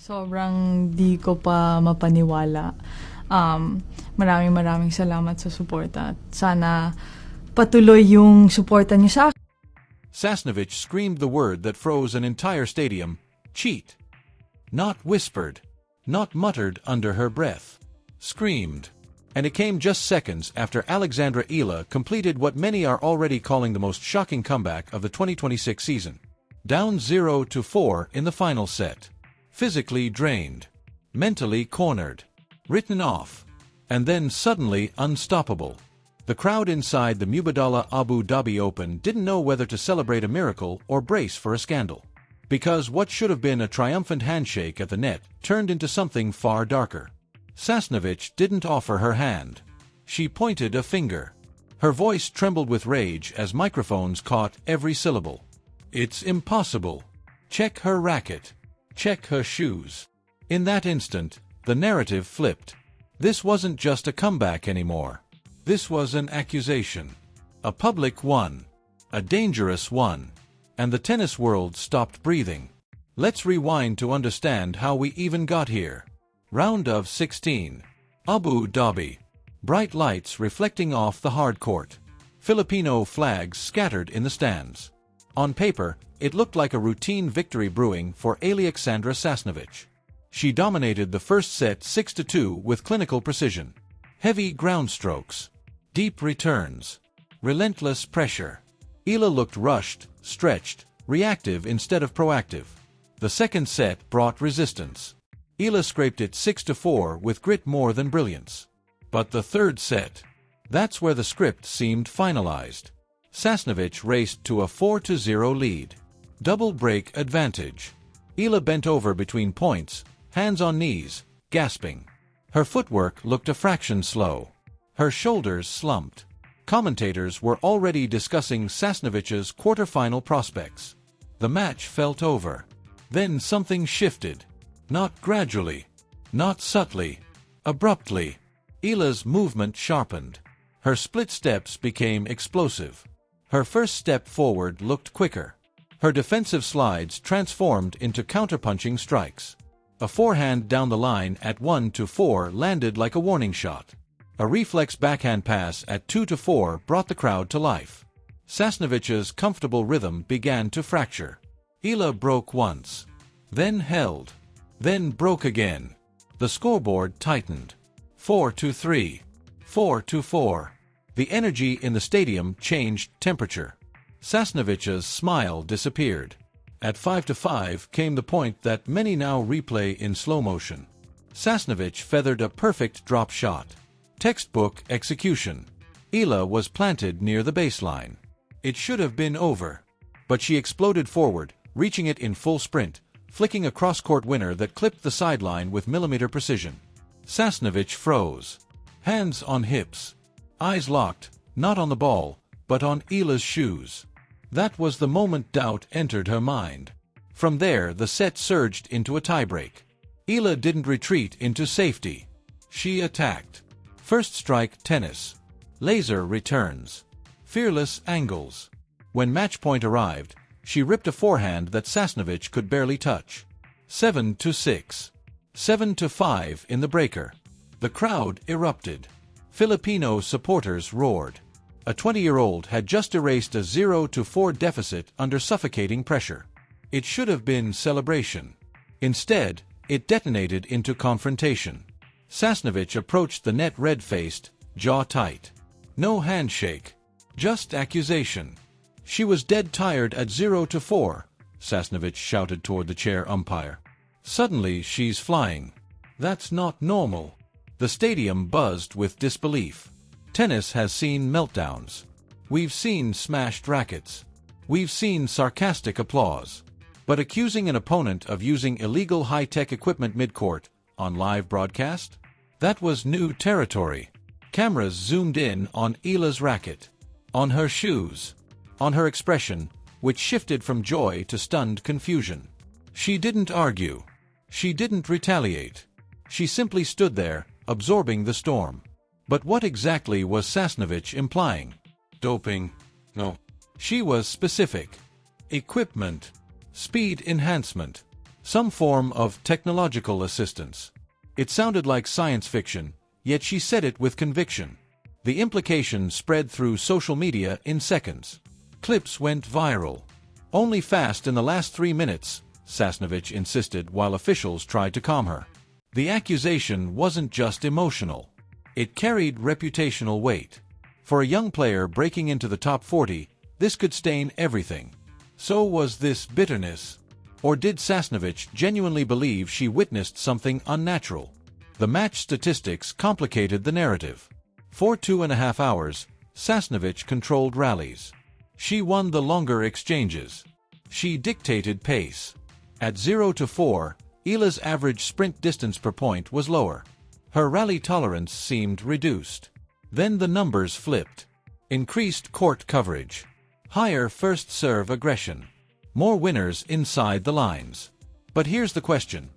Sobrang di ko pa mapaniwala. Maraming salamat sa suporta at sana patuloy yung suporta niyo sa akin. Sasnovich screamed the word that froze an entire stadium, cheat. Not whispered, not muttered under her breath. Screamed. And it came just seconds after Alexandra Eala completed what many are already calling the most shocking comeback of the 2026 season. Down 0-4 in the final set. Physically drained. Mentally cornered. Written off. And then suddenly unstoppable. The crowd inside the Mubadala Abu Dhabi Open didn't know whether to celebrate a miracle or brace for a scandal. Because what should have been a triumphant handshake at the net turned into something far darker. Sasnovich didn't offer her hand. She pointed a finger. Her voice trembled with rage as microphones caught every syllable. It's impossible. Check her racket. Check her shoes. In that instant, the narrative flipped. This wasn't just a comeback anymore. This was an accusation. A public one. A dangerous one. And the tennis world stopped breathing. Let's rewind to understand how we even got here. Round of 16. Abu Dhabi. Bright lights reflecting off the hard court. Filipino flags scattered in the stands. On paper, it looked like a routine victory brewing for Aliaksandra Sasnovich. She dominated the first set 6-2 with clinical precision. Heavy ground strokes. Deep returns. Relentless pressure. Eala looked rushed, stretched, reactive instead of proactive. The second set brought resistance. Eala scraped it 6-4 with grit more than brilliance. But the third set. That's where the script seemed finalized. Sasnovich raced to a 4-0 lead. Double break advantage. Eala bent over between points, hands on knees, gasping. Her footwork looked a fraction slow. Her shoulders slumped. Commentators were already discussing Sasnovich's quarterfinal prospects. The match felt over. Then something shifted. Not gradually. Not subtly. Abruptly. Eala's movement sharpened. Her split steps became explosive. Her first step forward looked quicker. Her defensive slides transformed into counterpunching strikes. A forehand down the line at 1-4 landed like a warning shot. A reflex backhand pass at 2-4 brought the crowd to life. Sasnovich's comfortable rhythm began to fracture. Eala broke once. Then held. Then broke again. The scoreboard tightened. 4-3. 4-4. The energy in the stadium changed temperature. Sasnovich's smile disappeared. At 5-5 came the point that many now replay in slow motion. Sasnovich feathered a perfect drop shot. Textbook execution. Eala was planted near the baseline. It should have been over. But she exploded forward, reaching it in full sprint, flicking a cross-court winner that clipped the sideline with millimeter precision. Sasnovich froze. Hands on hips. Eyes locked, not on the ball, but on Eala's shoes. That was the moment doubt entered her mind. From there, the set surged into a tiebreak. Eala didn't retreat into safety. She attacked. First strike tennis. Laser returns. Fearless angles. When match point arrived, she ripped a forehand that Sasnovich could barely touch. 7-6. 7-5 in the breaker. The crowd erupted. Filipino supporters roared. A 20-year-old had just erased a 0-4 deficit under suffocating pressure. It should have been celebration. Instead, it detonated into confrontation. Sasnovich approached the net red-faced, jaw tight. No handshake. Just accusation. She was dead tired at 0-4, Sasnovich shouted toward the chair umpire. Suddenly she's flying. That's not normal. The stadium buzzed with disbelief. Tennis has seen meltdowns. We've seen smashed rackets. We've seen sarcastic applause. But accusing an opponent of using illegal high-tech equipment mid-court on live broadcast? That was new territory. Cameras zoomed in on Eala's racket, on her shoes, on her expression, which shifted from joy to stunned confusion. She didn't argue. She didn't retaliate. She simply stood there, absorbing the storm. But what exactly was Sasnovich implying? Doping? No. She was specific. Equipment. Speed enhancement. Some form of technological assistance. It sounded like science fiction, yet she said it with conviction. The implication spread through social media in seconds. Clips went viral. Only fast in the last 3 minutes, Sasnovich insisted while officials tried to calm her. The accusation wasn't just emotional. It carried reputational weight. For a young player breaking into the top 40, this could stain everything. So was this bitterness? Or did Sasnovich genuinely believe she witnessed something unnatural? The match statistics complicated the narrative. For 2.5 hours, Sasnovich controlled rallies. She won the longer exchanges. She dictated pace. At 0-4, Eala's average sprint distance per point was lower. Her rally tolerance seemed reduced. Then the numbers flipped. Increased court coverage. Higher first serve aggression. More winners inside the lines. But here's the question.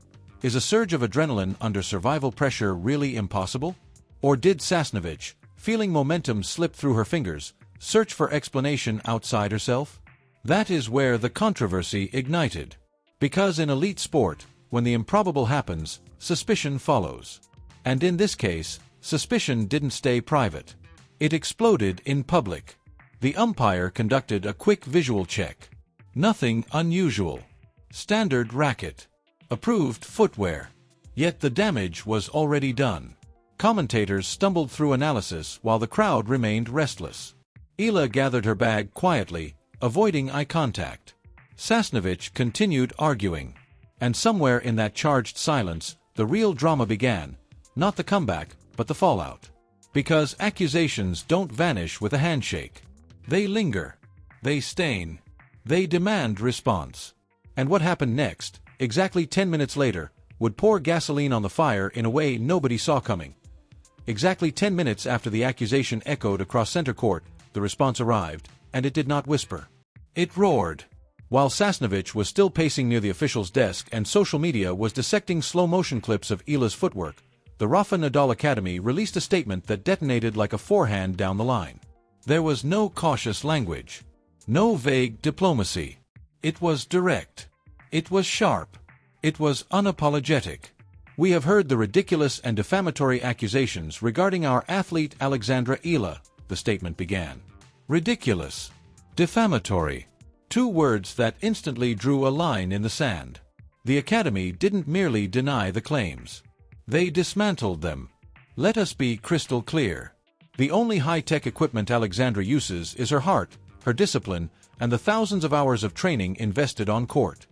Is a surge of adrenaline under survival pressure really impossible? Or did Sasnovich, feeling momentum slip through her fingers, search for explanation outside herself? That is where the controversy ignited. Because in elite sport, when the improbable happens, suspicion follows. And in this case, suspicion didn't stay private. It exploded in public. The umpire conducted a quick visual check. Nothing unusual. Standard racket. Approved footwear. Yet the damage was already done. Commentators stumbled through analysis while the crowd remained restless. Eala gathered her bag quietly, avoiding eye contact. Sasnovich continued arguing. And somewhere in that charged silence, the real drama began. Not the comeback, but the fallout. Because accusations don't vanish with a handshake. They linger. They stain. They demand response. And what happened next, exactly 10 minutes later, would pour gasoline on the fire in a way nobody saw coming. Exactly 10 minutes after the accusation echoed across center court, the response arrived, and it did not whisper. It roared. While Sasnovich was still pacing near the official's desk and social media was dissecting slow-motion clips of Eala's footwork, the Rafa Nadal Academy released a statement that detonated like a forehand down the line. There was no cautious language. No vague diplomacy. It was direct. It was sharp. It was unapologetic. We have heard the ridiculous and defamatory accusations regarding our athlete Alexandra Eala, the statement began. Ridiculous. Defamatory. Two words that instantly drew a line in the sand. The Academy didn't merely deny the claims. They dismantled them. Let us be crystal clear. The only high-tech equipment Alexandra uses is her heart, her discipline, and the thousands of hours of training invested on court.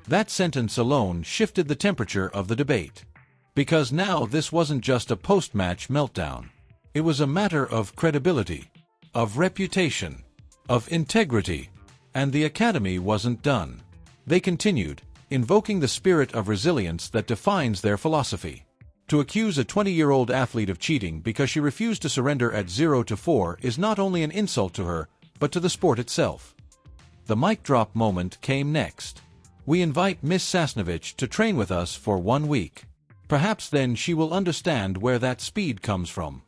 That sentence alone shifted the temperature of the debate. Because now this wasn't just a post-match meltdown. It was a matter of credibility, of reputation, of integrity. And the Academy wasn't done. They continued, invoking the spirit of resilience that defines their philosophy. To accuse a 20-year-old athlete of cheating because she refused to surrender at 0-4 is not only an insult to her, but to the sport itself. The mic drop moment came next. We invite Miss Sasnovich to train with us for 1 week. Perhaps then she will understand where that speed comes from.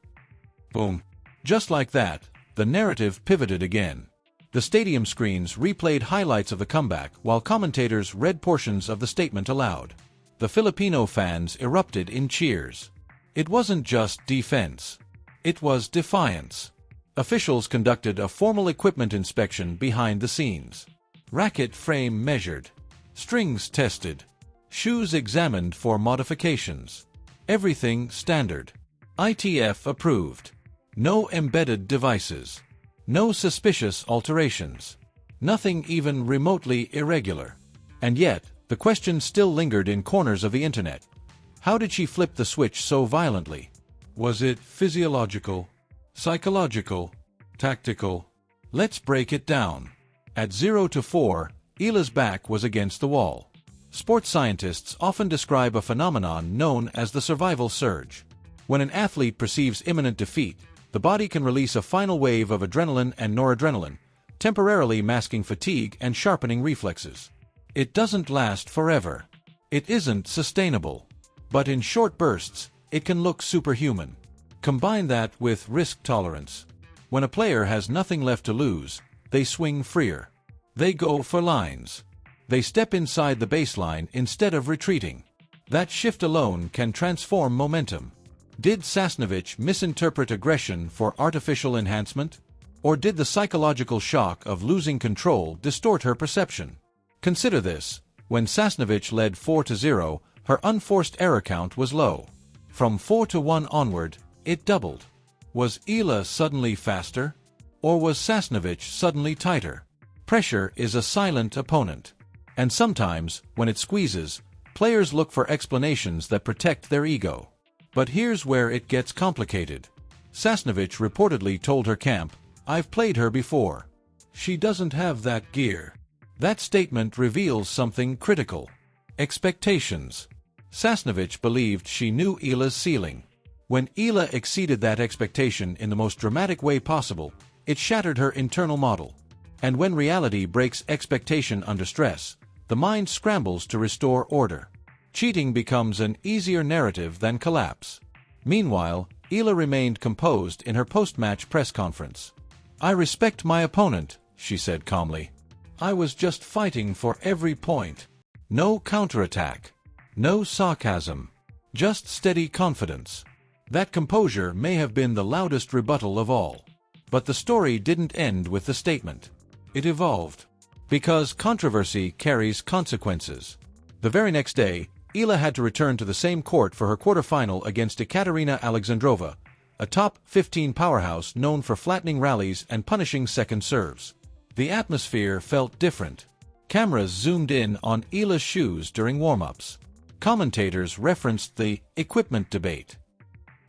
Boom. Just like that, the narrative pivoted again. The stadium screens replayed highlights of the comeback while commentators read portions of the statement aloud. The Filipino fans erupted in cheers. It wasn't just defense. It was defiance. Officials conducted a formal equipment inspection behind the scenes. Racket frame measured. Strings tested. Shoes examined for modifications. Everything standard. ITF approved. No embedded devices. No suspicious alterations. Nothing even remotely irregular. And yet, the question still lingered in corners of the internet. How did she flip the switch so violently? Was it physiological, psychological, tactical? Let's break it down. At 0-4, Eala's back was against the wall. Sports scientists often describe a phenomenon known as the survival surge. When an athlete perceives imminent defeat, the body can release a final wave of adrenaline and noradrenaline, temporarily masking fatigue and sharpening reflexes. It doesn't last forever. It isn't sustainable. But in short bursts, it can look superhuman. Combine that with risk tolerance. When a player has nothing left to lose, they swing freer. They go for lines. They step inside the baseline instead of retreating. That shift alone can transform momentum. Did Sasnovich misinterpret aggression for artificial enhancement? Or did the psychological shock of losing control distort her perception? Consider this. When Sasnovich led 4-0, her unforced error count was low. From 4-1 onward, it doubled. Was Eala suddenly faster? Or was Sasnovich suddenly tighter? Pressure is a silent opponent. And sometimes, when it squeezes, players look for explanations that protect their ego. But here's where it gets complicated. Sasnovich reportedly told her camp, "I've played her before. She doesn't have that gear." That statement reveals something critical. Expectations. Sasnovich believed she knew Eala's ceiling. When Eala exceeded that expectation in the most dramatic way possible, it shattered her internal model. And when reality breaks expectation under stress, the mind scrambles to restore order. Cheating becomes an easier narrative than collapse. Meanwhile, Eala remained composed in her post-match press conference. "I respect my opponent," she said calmly. "I was just fighting for every point. No counterattack. No sarcasm. Just steady confidence." That composure may have been the loudest rebuttal of all. But the story didn't end with the statement. It evolved. Because controversy carries consequences. The very next day, Eala had to return to the same court for her quarterfinal against Ekaterina Alexandrova, a top 15 powerhouse known for flattening rallies and punishing second serves. The atmosphere felt different. Cameras zoomed in on Eala's shoes during warm-ups. Commentators referenced the equipment debate.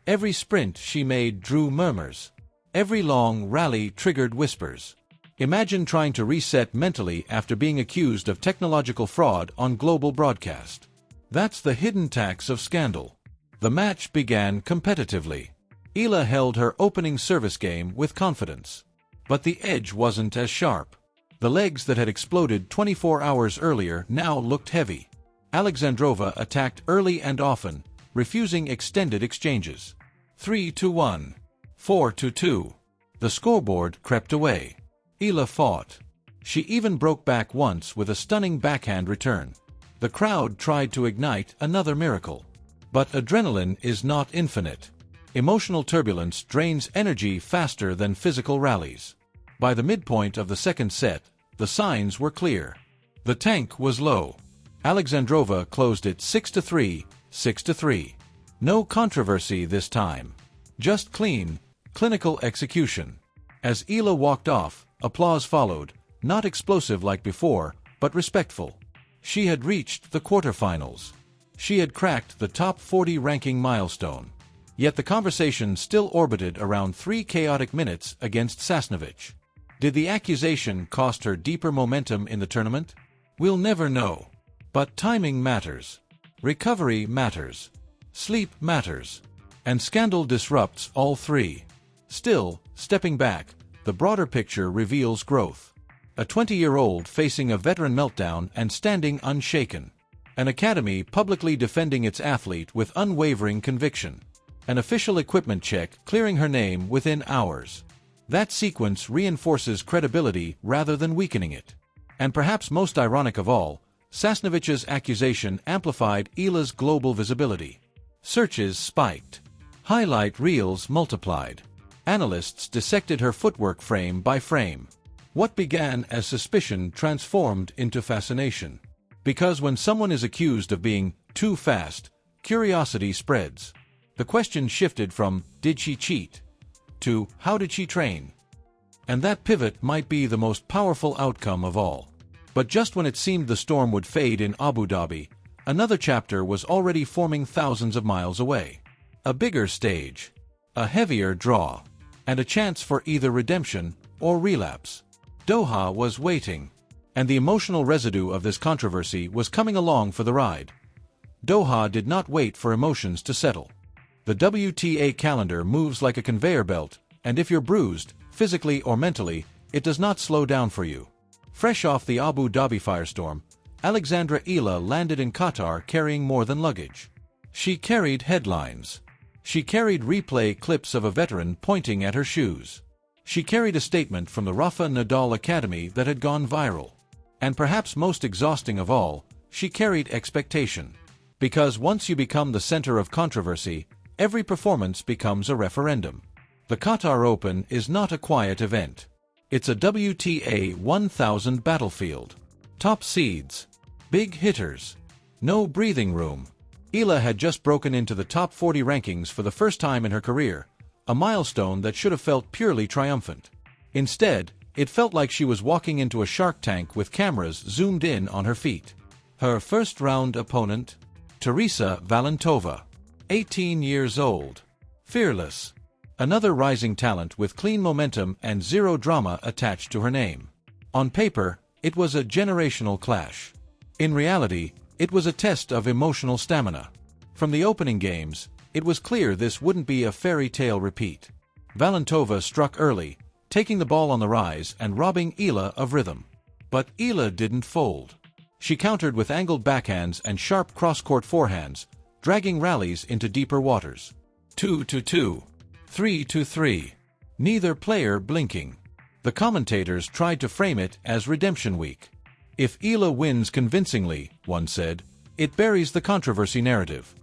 Every sprint she made drew murmurs. Every long rally triggered whispers. Imagine trying to reset mentally after being accused of technological fraud on global broadcast. That's the hidden tax of scandal. The match began competitively. Eala held her opening service game with confidence. But the edge wasn't as sharp. The legs that had exploded 24 hours earlier now looked heavy. Alexandrova attacked early and often, refusing extended exchanges. 3-1. 4-2. The scoreboard crept away. Eala fought. She even broke back once with a stunning backhand return. The crowd tried to ignite another miracle. But adrenaline is not infinite. Emotional turbulence drains energy faster than physical rallies. By the midpoint of the second set, the signs were clear. The tank was low. Alexandrova closed it 6-3, 6-3. No controversy this time. Just clean, clinical execution. As Eala walked off, applause followed, not explosive like before, but respectful. She had reached the quarterfinals. She had cracked the top 40 ranking milestone. Yet the conversation still orbited around 3 chaotic minutes against Sasnovich. Did the accusation cost her deeper momentum in the tournament? We'll never know. But timing matters. Recovery matters. Sleep matters. And scandal disrupts all three. Still, stepping back, the broader picture reveals growth. A 20-year-old facing a veteran meltdown and standing unshaken. An academy publicly defending its athlete with unwavering conviction. An official equipment check clearing her name within hours. That sequence reinforces credibility rather than weakening it. And perhaps most ironic of all, Sasnovich's accusation amplified Eala's global visibility. Searches spiked. Highlight reels multiplied. Analysts dissected her footwork frame by frame. What began as suspicion transformed into fascination. Because when someone is accused of being too fast, curiosity spreads. The question shifted from, did she cheat? To, how did she train? And that pivot might be the most powerful outcome of all. But just when it seemed the storm would fade in Abu Dhabi, another chapter was already forming thousands of miles away. A bigger stage. A heavier draw. And a chance for either redemption or relapse. Doha was waiting. And the emotional residue of this controversy was coming along for the ride. Doha did not wait for emotions to settle. The WTA calendar moves like a conveyor belt, and if you're bruised, physically or mentally, it does not slow down for you. Fresh off the Abu Dhabi firestorm, Alexandra Eala landed in Qatar carrying more than luggage. She carried headlines. She carried replay clips of a veteran pointing at her shoes. She carried a statement from the Rafa Nadal Academy that had gone viral. And perhaps most exhausting of all, she carried expectation. Because once you become the center of controversy, every performance becomes a referendum. The Qatar Open is not a quiet event. It's a WTA 1000 battlefield. Top seeds. Big hitters. No breathing room. Eala had just broken into the top 40 rankings for the first time in her career, a milestone that should have felt purely triumphant. Instead, it felt like she was walking into a shark tank with cameras zoomed in on her feet. Her first-round opponent? Teresa Valentova. 18 years old. Fearless. Another rising talent with clean momentum and zero drama attached to her name. On paper, it was a generational clash. In reality, it was a test of emotional stamina. From the opening games, it was clear this wouldn't be a fairy tale repeat. Valentova struck early, taking the ball on the rise and robbing Eala of rhythm. But Eala didn't fold. She countered with angled backhands and sharp cross-court forehands, dragging rallies into deeper waters. 2-2. 3-3. Neither player blinking. The commentators tried to frame it as redemption week. If Eala wins convincingly, one said, it buries the controversy narrative.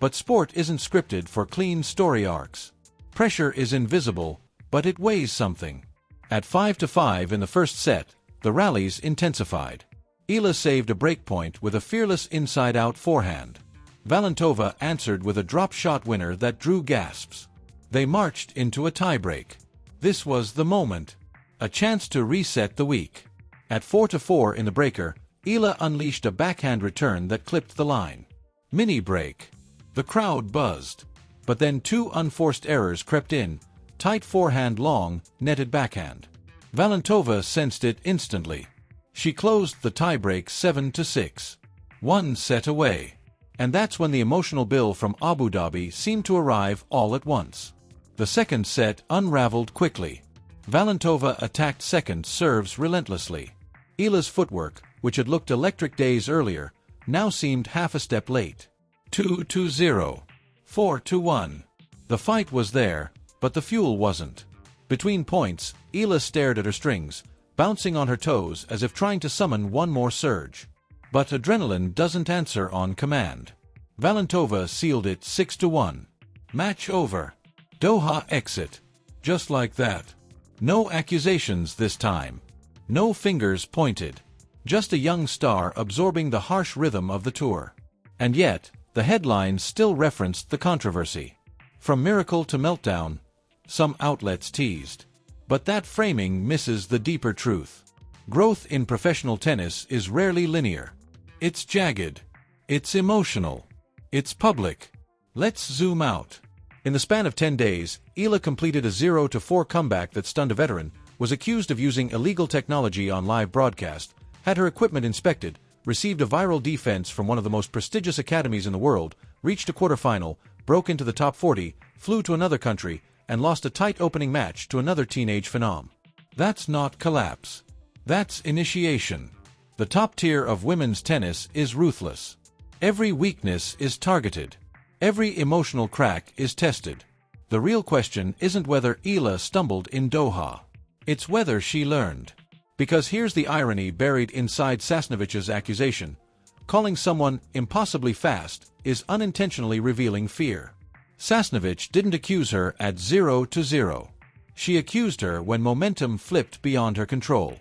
But sport isn't scripted for clean story arcs. Pressure is invisible, but it weighs something. At 5-5 in the first set, the rallies intensified. Eala saved a breakpoint with a fearless inside-out forehand. Valentova answered with a drop shot winner that drew gasps. They marched into a tiebreak. This was the moment. A chance to reset the week. At 4-4 in the breaker, Eala unleashed a backhand return that clipped the line. Mini break. The crowd buzzed. But then two unforced errors crept in. Tight forehand long, netted backhand. Valentova sensed it instantly. She closed the tiebreak 7-6. 1 set away. And that's when the emotional bill from Abu Dhabi seemed to arrive all at once. The second set unraveled quickly. Valentova attacked second serves relentlessly. Eala's footwork, which had looked electric days earlier, now seemed half a step late. 2-0. 4-1. The fight was there, but the fuel wasn't. Between points, Eala stared at her strings, bouncing on her toes as if trying to summon one more surge. But adrenaline doesn't answer on command. Valentova sealed it 6-1. Match over. Doha exit. Just like that. No accusations this time. No fingers pointed. Just a young star absorbing the harsh rhythm of the tour. And yet, the headlines still referenced the controversy. From miracle to meltdown, some outlets teased. But that framing misses the deeper truth. Growth in professional tennis is rarely linear. It's jagged. It's emotional. It's public. Let's zoom out. In the span of 10 days, Eala completed a 0-4 comeback that stunned a veteran, was accused of using illegal technology on live broadcast, had her equipment inspected, received a viral defense from one of the most prestigious academies in the world, reached a quarterfinal, broke into the top 40, flew to another country, and lost a tight opening match to another teenage phenom. That's not collapse. That's initiation. The top tier of women's tennis is ruthless. Every weakness is targeted. Every emotional crack is tested. The real question isn't whether Eala stumbled in Doha. It's whether she learned. Because here's the irony buried inside Sasnovich's accusation. Calling someone impossibly fast is unintentionally revealing fear. Sasnovich didn't accuse her at 0-0. She accused her when momentum flipped beyond her control.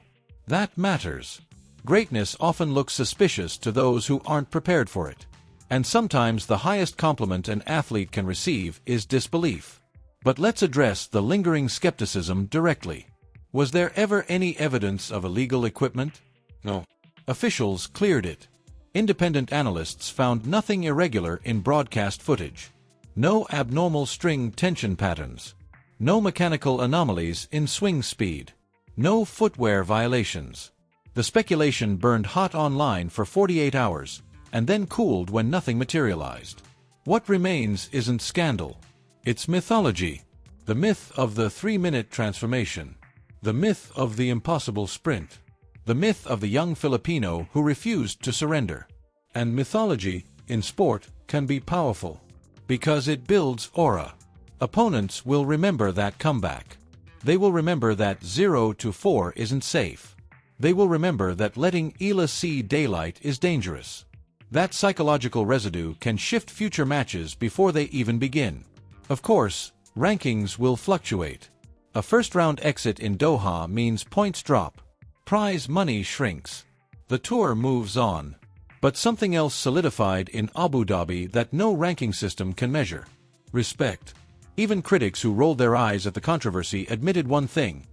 That matters. Greatness often looks suspicious to those who aren't prepared for it. And sometimes the highest compliment an athlete can receive is disbelief. But let's address the lingering skepticism directly. Was there ever any evidence of illegal equipment? No. Officials cleared it. Independent analysts found nothing irregular in broadcast footage. No abnormal string tension patterns. No mechanical anomalies in swing speed. No footwear violations. The speculation burned hot online for 48 hours, and then cooled when nothing materialized. What remains isn't scandal. It's mythology. The myth of the 3-minute transformation. The myth of the impossible sprint. The myth of the young Filipino who refused to surrender. And mythology, in sport, can be powerful. Because it builds aura. Opponents will remember that comeback. They will remember that 0-4 isn't safe. They will remember that letting Eala see daylight is dangerous. That psychological residue can shift future matches before they even begin. Of course, rankings will fluctuate. A first-round exit in Doha means points drop. Prize money shrinks. The tour moves on. But something else solidified in Abu Dhabi that no ranking system can measure: respect. Even critics who rolled their eyes at the controversy admitted one thing: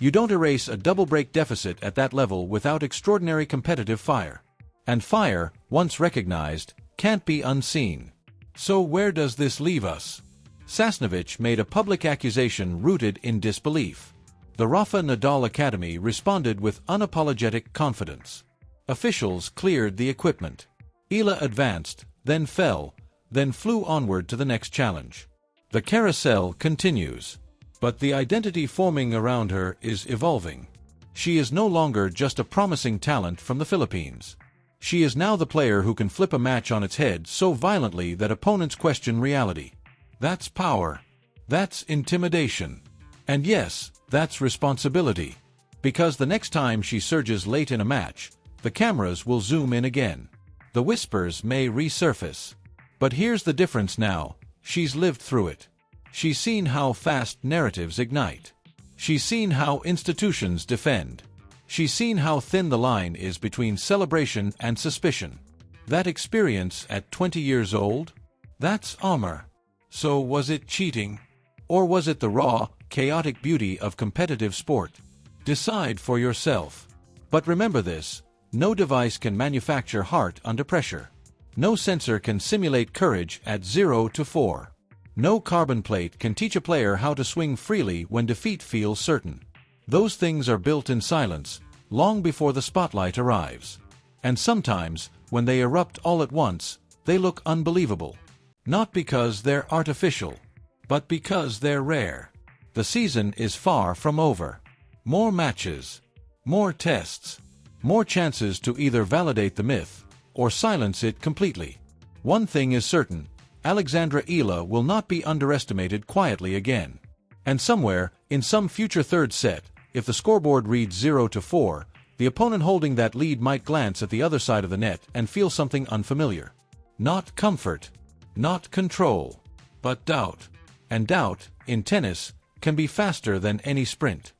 you don't erase a double-break deficit at that level without extraordinary competitive fire. And fire, once recognized, can't be unseen. So where does this leave us? Sasnovich made a public accusation rooted in disbelief. The Rafa Nadal Academy responded with unapologetic confidence. Officials cleared the equipment. Eala advanced, then fell, then flew onward to the next challenge. The carousel continues. But the identity forming around her is evolving. She is no longer just a promising talent from the Philippines. She is now the player who can flip a match on its head so violently that opponents question reality. That's power. That's intimidation. And yes, that's responsibility. Because the next time she surges late in a match, the cameras will zoom in again. The whispers may resurface. But here's the difference now: she's lived through it. She's seen how fast narratives ignite. She's seen how institutions defend. She's seen how thin the line is between celebration and suspicion. That experience at 20 years old? That's armor. So was it cheating? Or was it the raw, chaotic beauty of competitive sport? Decide for yourself. But remember this: no device can manufacture heart under pressure. No sensor can simulate courage at 0 to 4. No carbon plate can teach a player how to swing freely when defeat feels certain. Those things are built in silence, long before the spotlight arrives. And sometimes, when they erupt all at once, they look unbelievable. Not because they're artificial, but because they're rare. The season is far from over. More matches, more tests, more chances to either validate the myth or silence it completely. One thing is certain: Alexandra Eala will not be underestimated quietly again. And somewhere, in some future third set, if the scoreboard reads 0 to 4, the opponent holding that lead might glance at the other side of the net and feel something unfamiliar. Not comfort, not control, but doubt. And doubt, in tennis, can be faster than any sprint.